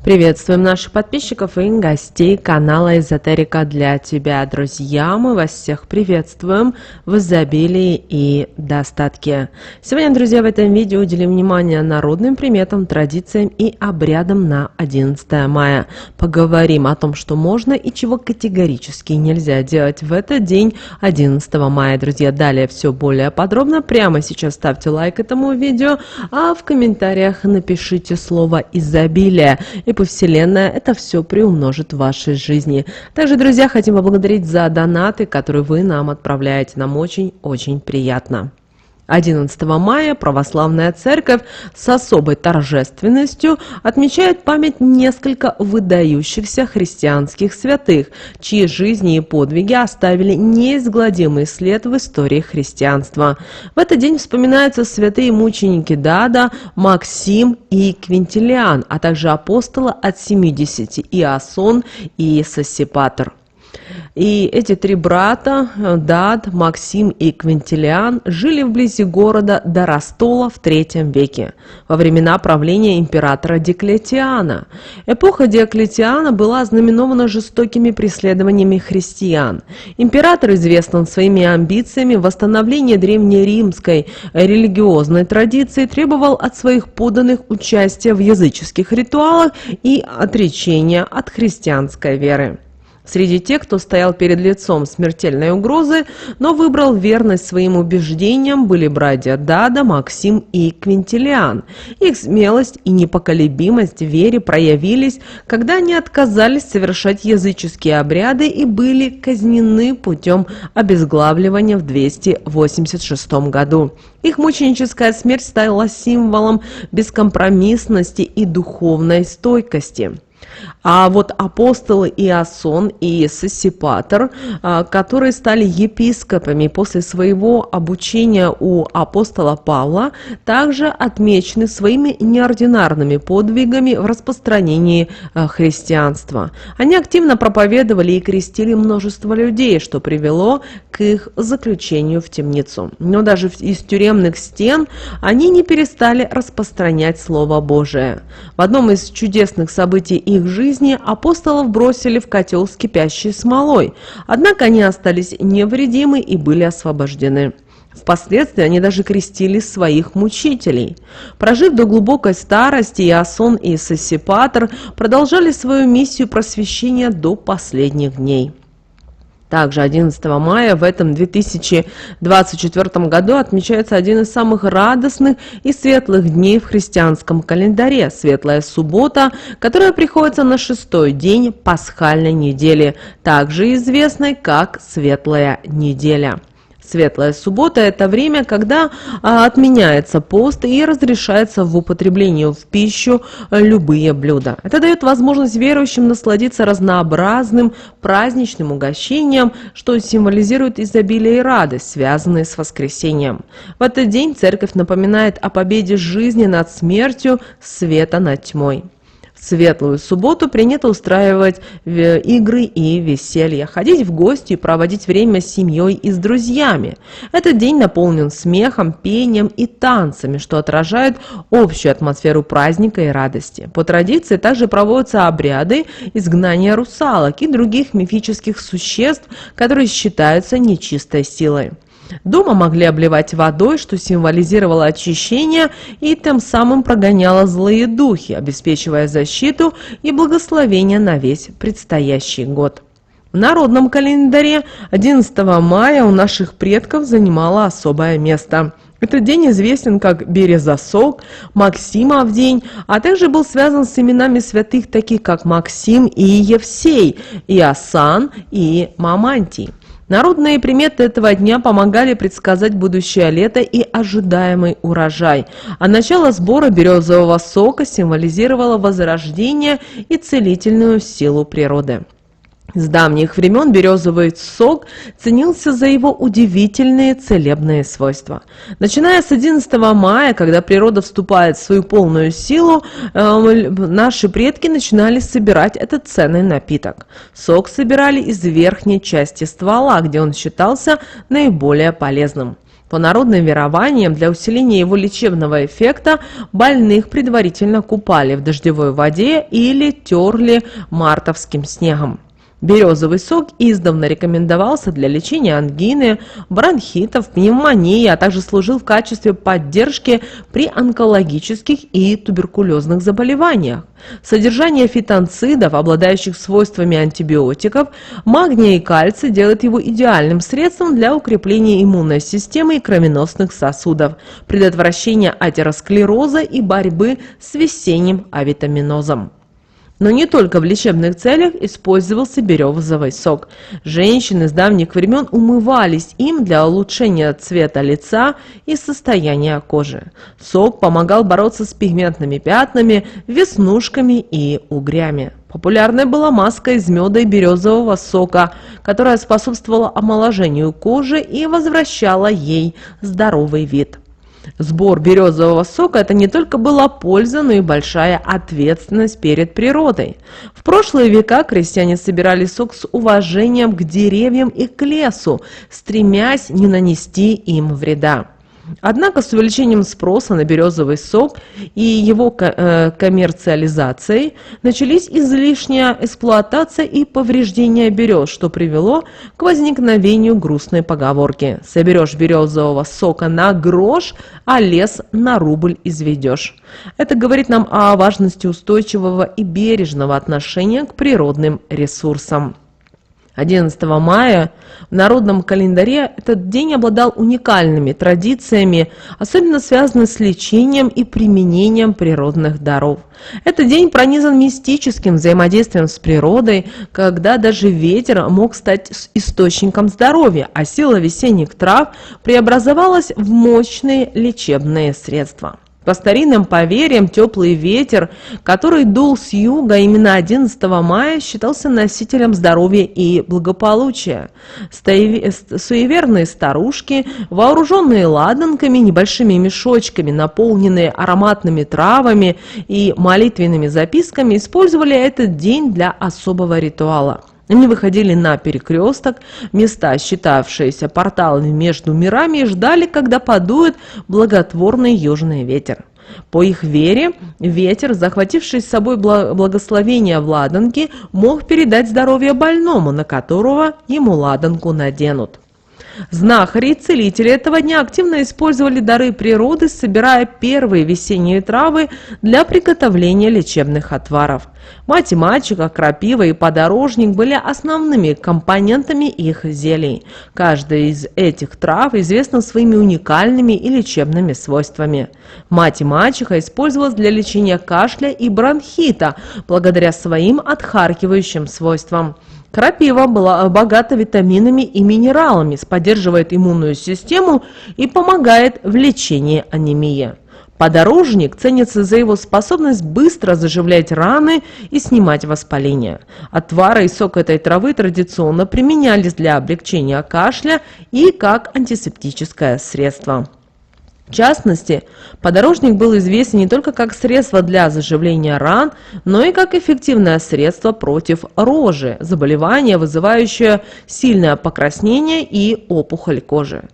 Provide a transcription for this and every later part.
Приветствуем наших подписчиков и гостей канала Эзотерика для тебя, друзья. Мы вас всех приветствуем в изобилии и достатке. Сегодня, друзья, в этом видео уделим внимание народным приметам, традициям и обрядам на 11 мая. Поговорим о том, что можно и чего категорически нельзя делать в этот день, 11 мая. Друзья, далее все более подробно. Прямо сейчас ставьте лайк этому видео, а в комментариях напишите слово «изобилие». И пусть Вселенная это все приумножит в вашей жизни. Также, друзья, хотим поблагодарить за донаты, которые вы нам отправляете. Нам очень-очень приятно. 11 мая Православная Церковь с особой торжественностью отмечает память несколько выдающихся христианских святых, чьи жизни и подвиги оставили неизгладимый след в истории христианства. В этот день вспоминаются святые мученики Дада, Максим и Квинтилиан, а также апостолы от 70 Иосон и Сосипатр. И эти три брата, Дад, Максим и Квинтилиан, жили вблизи города Доростола в III веке, во времена правления императора Диоклетиана. Эпоха Диоклетиана была ознаменована жестокими преследованиями христиан. Император известен своими амбициями восстановления древнеримской религиозной традиции, требовал от своих подданных участия в языческих ритуалах и отречения от христианской веры. Среди тех, кто стоял перед лицом смертельной угрозы, но выбрал верность своим убеждениям, были братья Дада, Максим и Квинтилиан. Их смелость и непоколебимость в вере проявились, когда они отказались совершать языческие обряды и были казнены путем обезглавливания в 286 году. Их мученическая смерть стала символом бескомпромиссности и духовной стойкости. А вот апостолы Иосон и Сосипатр, которые стали епископами после своего обучения у апостола Павла, также отмечены своими неординарными подвигами в распространении христианства. Они активно проповедовали и крестили множество людей, что привело к их заключению в темницу. Но даже из тюремных стен они не перестали распространять Слово Божие. В одном из чудесных событий их жизни апостолов бросили в котел с кипящей смолой, однако они остались невредимы и были освобождены. Впоследствии они даже крестили своих мучителей. Прожив до глубокой старости, Иосон и Сосипатр продолжали свою миссию просвещения до последних дней. Также 11 мая в этом 2024 году отмечается один из самых радостных и светлых дней в христианском календаре – Светлая Суббота, которая приходится на 6-й день пасхальной недели, также известной как Светлая неделя. Светлая суббота – это время, когда отменяется пост и разрешается в употреблении в пищу любые блюда. Это дает возможность верующим насладиться разнообразным праздничным угощением, что символизирует изобилие и радость, связанные с воскресением. В этот день церковь напоминает о победе жизни над смертью, света над тьмой. В Светлую субботу принято устраивать игры и веселья, ходить в гости и проводить время с семьей и с друзьями. Этот день наполнен смехом, пением и танцами, что отражает общую атмосферу праздника и радости. По традиции также проводятся обряды изгнания русалок и других мифических существ, которые считаются нечистой силой. Дома могли обливать водой, что символизировало очищение и тем самым прогоняло злые духи, обеспечивая защиту и благословение на весь предстоящий год. В народном календаре 11 мая у наших предков занимало особое место. Этот день известен как Березосок, Максимов день, а также был связан с именами святых, таких как Максим и Евсей, Иосан и Мамантий. Народные приметы этого дня помогали предсказать будущее лето и ожидаемый урожай, а начало сбора березового сока символизировало возрождение и целительную силу природы. С давних времен березовый сок ценился за его удивительные целебные свойства. Начиная с 11 мая, когда природа вступает в свою полную силу, наши предки начинали собирать этот ценный напиток. Сок собирали из верхней части ствола, где он считался наиболее полезным. По народным верованиям, для усиления его лечебного эффекта больных предварительно купали в дождевой воде или терли мартовским снегом. Березовый сок издавна рекомендовался для лечения ангины, бронхитов, пневмонии, а также служил в качестве поддержки при онкологических и туберкулезных заболеваниях. Содержание фитонцидов, обладающих свойствами антибиотиков, магния и кальция делает его идеальным средством для укрепления иммунной системы и кровеносных сосудов, предотвращения атеросклероза и борьбы с весенним авитаминозом. Но не только в лечебных целях использовался березовый сок. Женщины с давних времен умывались им для улучшения цвета лица и состояния кожи. Сок помогал бороться с пигментными пятнами, веснушками и угрями. Популярной была маска из меда и березового сока, которая способствовала омоложению кожи и возвращала ей здоровый вид. Сбор березового сока – это не только была польза, но и большая ответственность перед природой. В прошлые века крестьяне собирали сок с уважением к деревьям и к лесу, стремясь не нанести им вреда. Однако с увеличением спроса на березовый сок и его коммерциализацией начались излишняя эксплуатация и повреждение берез, что привело к возникновению грустной поговорки: «Соберешь березового сока на грош, а лес на рубль изведешь». Это говорит нам о важности устойчивого и бережного отношения к природным ресурсам. 11 мая в народном календаре этот день обладал уникальными традициями, особенно связанными с лечением и применением природных даров. Этот день пронизан мистическим взаимодействием с природой, когда даже ветер мог стать источником здоровья, а сила весенних трав преобразовалась в мощные лечебные средства. По старинным поверьям, теплый ветер, который дул с юга именно 11 мая, считался носителем здоровья и благополучия. Суеверные старушки, вооруженные ладанками, небольшими мешочками, наполненные ароматными травами и молитвенными записками, использовали этот день для особого ритуала. Они выходили на перекресток, места, считавшиеся порталами между мирами, и ждали, когда подует благотворный южный ветер. По их вере, ветер, захвативший с собой благословение в ладанке, мог передать здоровье больному, на которого ему ладанку наденут. Знахари и целители этого дня активно использовали дары природы, собирая первые весенние травы для приготовления лечебных отваров. Мать и мачеха, крапива и подорожник были основными компонентами их зелий. Каждая из этих трав известна своими уникальными и лечебными свойствами. Мать и мачеха использовалась для лечения кашля и бронхита, благодаря своим отхаркивающим свойствам. Крапива была богата витаминами и минералами, поддерживает иммунную систему и помогает в лечении анемии. Подорожник ценится за его способность быстро заживлять раны и снимать воспаление. Отвары и сок этой травы традиционно применялись для облегчения кашля и как антисептическое средство. В частности, подорожник был известен не только как средство для заживления ран, но и как эффективное средство против рожи, заболевания, вызывающее сильное покраснение и опухоль кожи.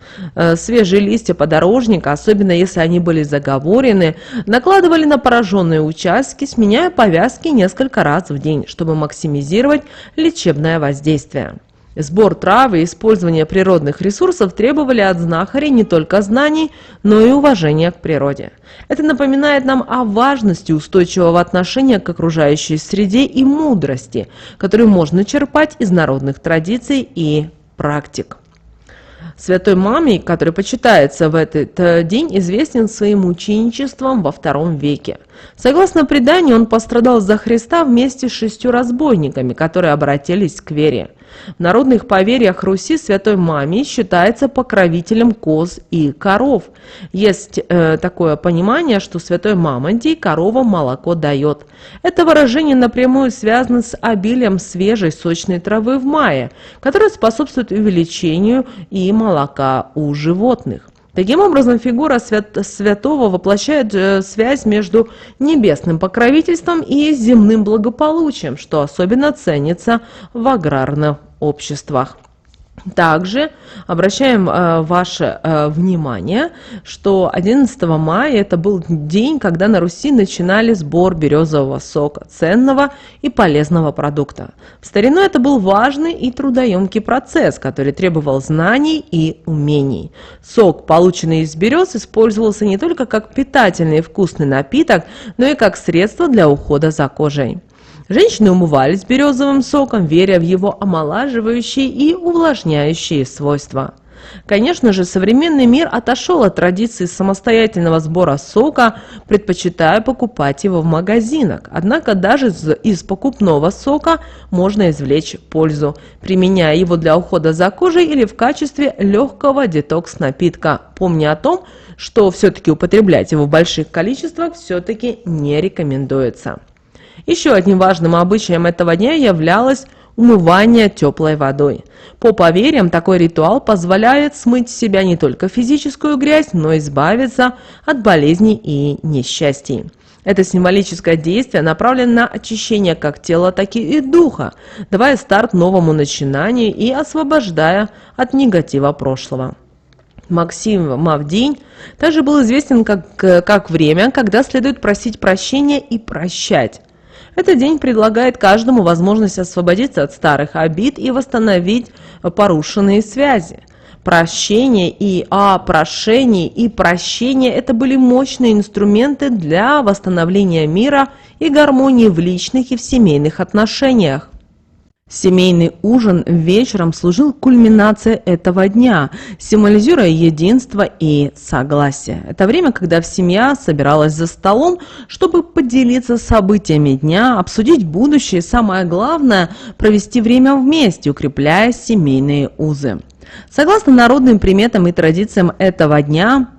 Свежие листья подорожника, особенно если они были заговорены, накладывали на пораженные участки, сменяя повязки несколько раз в день, чтобы максимизировать лечебное воздействие. Сбор трав и использование природных ресурсов требовали от знахарей не только знаний, но и уважения к природе. Это напоминает нам о важности устойчивого отношения к окружающей среде и мудрости, которую можно черпать из народных традиций и практик. Святой Мамий, который почитается в этот день, известен своим мученичеством во II веке. Согласно преданию, он пострадал за Христа вместе с 6 разбойниками, которые обратились к вере. В народных поверьях Руси святой Мамий считается покровителем коз и коров. Есть такое понимание, что святой Мамонтий коровам молоко дает. Это выражение напрямую связано с обилием свежей сочной травы в мае, которая способствует увеличению и молока у животных. Таким образом, фигура святого воплощает связь между небесным покровительством и земным благополучием, что особенно ценится в аграрных обществах. Также обращаем ваше внимание, что 11 мая это был день, когда на Руси начинали сбор березового сока, ценного и полезного продукта. В старину это был важный и трудоемкий процесс, который требовал знаний и умений. Сок, полученный из берез, использовался не только как питательный и вкусный напиток, но и как средство для ухода за кожей. Женщины умывались березовым соком, веря в его омолаживающие и увлажняющие свойства. Конечно же, современный мир отошел от традиции самостоятельного сбора сока, предпочитая покупать его в магазинах. Однако даже из покупного сока можно извлечь пользу, применяя его для ухода за кожей или в качестве легкого детокс-напитка, помня о том, что все-таки употреблять его в больших количествах все-таки не рекомендуется. Еще одним важным обычаем этого дня являлось умывание теплой водой. По поверьям, такой ритуал позволяет смыть с себя не только физическую грязь, но и избавиться от болезней и несчастий. Это символическое действие направлено на очищение как тела, так и духа, давая старт новому начинанию и освобождая от негатива прошлого. Максимов день также был известен как время, когда следует просить прощения и прощать. Этот день предлагает каждому возможность освободиться от старых обид и восстановить порушенные связи. Прошение и прощение – это были мощные инструменты для восстановления мира и гармонии в личных и в семейных отношениях. Семейный ужин вечером служил кульминацией этого дня, символизируя единство и согласие. Это время, когда семья собиралась за столом, чтобы поделиться событиями дня, обсудить будущее и, самое главное, провести время вместе, укрепляя семейные узы. Согласно народным приметам и традициям этого дня,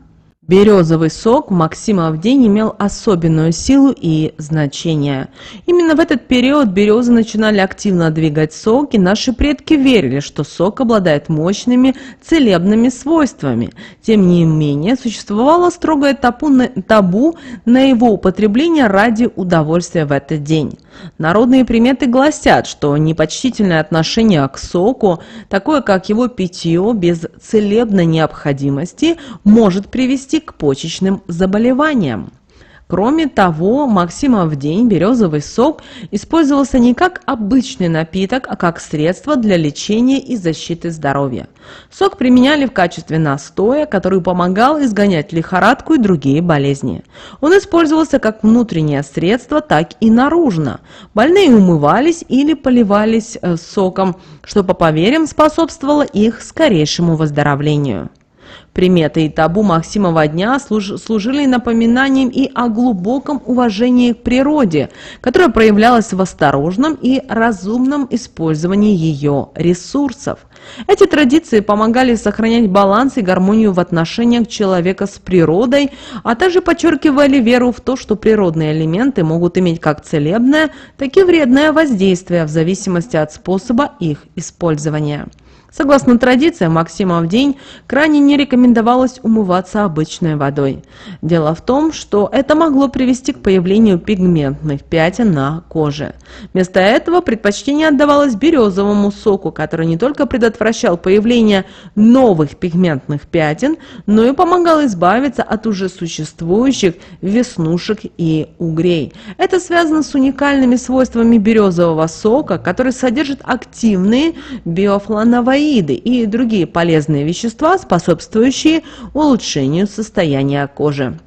березовый сок в Максимов день имел особенную силу и значение. Именно в этот период березы начинали активно двигать сок, и наши предки верили, что сок обладает мощными целебными свойствами. Тем не менее, существовало строгое табу на его употребление ради удовольствия в этот день. Народные приметы гласят, что непочтительное отношение к соку, такое как его питье без целебной необходимости, может привести к почечным заболеваниям. Кроме того, Максимов день березовый сок использовался не как обычный напиток, а как средство для лечения и защиты здоровья. Сок применяли в качестве настоя, который помогал изгонять лихорадку и другие болезни. Он использовался как внутреннее средство, так и наружно. Больные умывались или поливались соком, что по поверьям способствовало их скорейшему выздоровлению. Приметы и табу Максимова дня служили напоминанием и о глубоком уважении к природе, которое проявлялось в осторожном и разумном использовании ее ресурсов. Эти традиции помогали сохранять баланс и гармонию в отношениях человека с природой, а также подчеркивали веру в то, что природные элементы могут иметь как целебное, так и вредное воздействие в зависимости от способа их использования. Согласно традициям, Максимов день крайне не рекомендовалось умываться обычной водой. Дело в том, что это могло привести к появлению пигментных пятен на коже. Вместо этого предпочтение отдавалось березовому соку, который не только предотвращал появление новых пигментных пятен, но и помогал избавиться от уже существующих веснушек и угрей. Это связано с уникальными свойствами березового сока, который содержит активные биофлавоноиды и другие полезные вещества, способствующие улучшению состояния кожи.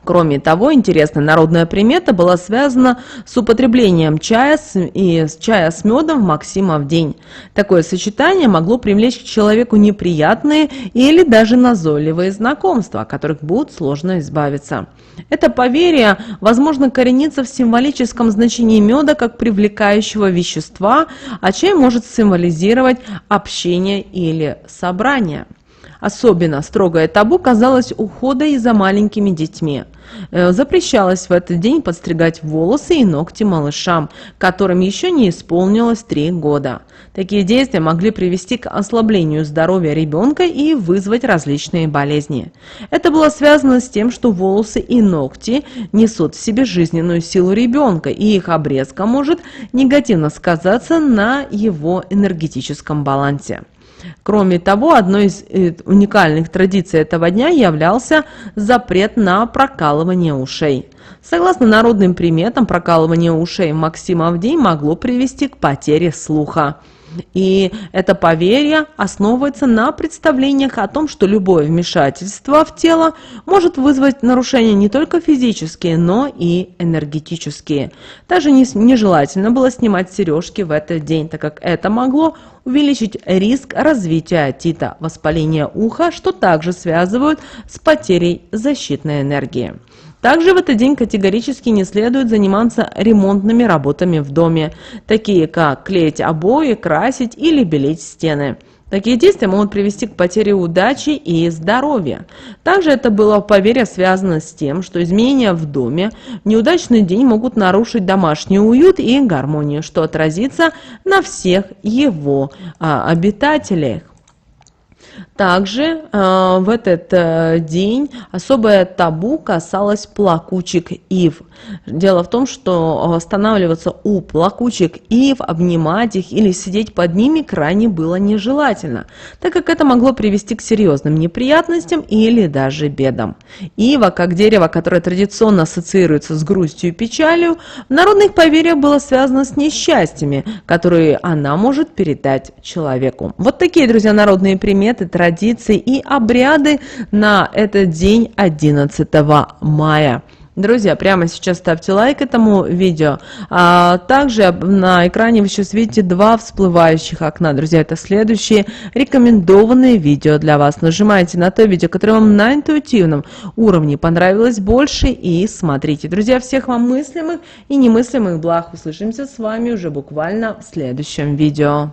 Кроме того, интересная народная примета была связана с употреблением чая с медом в Максимов день. Такое сочетание могло привлечь к человеку неприятные или даже назойливые знакомства, от которых будет сложно избавиться. Это поверье, возможно, коренится в символическом значении меда как привлекающего вещества, а чай может символизировать общение или собрание. Особенно строгое табу казалось ухода и за маленькими детьми. Запрещалось в этот день подстригать волосы и ногти малышам, которым еще не исполнилось 3 года. Такие действия могли привести к ослаблению здоровья ребенка и вызвать различные болезни. Это было связано с тем, что волосы и ногти несут в себе жизненную силу ребенка, и их обрезка может негативно сказаться на его энергетическом балансе. Кроме того, одной из уникальных традиций этого дня являлся запрет на прокалывание ушей. Согласно народным приметам, прокалывание ушей Максима в день могло привести к потере слуха. И это поверье основывается на представлениях о том, что любое вмешательство в тело может вызвать нарушения не только физические, но и энергетические. Также нежелательно было снимать сережки в этот день, так как это могло увеличить риск развития отита, воспаления уха, что также связывают с потерей защитной энергии. Также в этот день категорически не следует заниматься ремонтными работами в доме, такие как клеить обои, красить или белить стены. Такие действия могут привести к потере удачи и здоровья. Также это было поверье связано с тем, что изменения в доме в неудачный день могут нарушить домашний уют и гармонию, что отразится на всех его обитателях. Также в этот день особое табу касалось плакучих ив. Дело в том, что останавливаться у плакучих ив, обнимать их или сидеть под ними крайне было нежелательно, так как это могло привести к серьезным неприятностям или даже бедам. Ива, как дерево, которое традиционно ассоциируется с грустью и печалью, в народных поверьях было связано с несчастьями, которые она может передать человеку. Вот такие, друзья, народные приметы, традиции и обряды на этот день 11 мая. Друзья, прямо сейчас ставьте лайк этому видео. Также на экране вы сейчас видите два всплывающих окна. Друзья, это следующие рекомендованные видео для вас. Нажимайте на то видео, которое вам на интуитивном уровне понравилось больше, и смотрите. Друзья, всех вам мыслимых и немыслимых благ. Услышимся с вами уже буквально в следующем видео.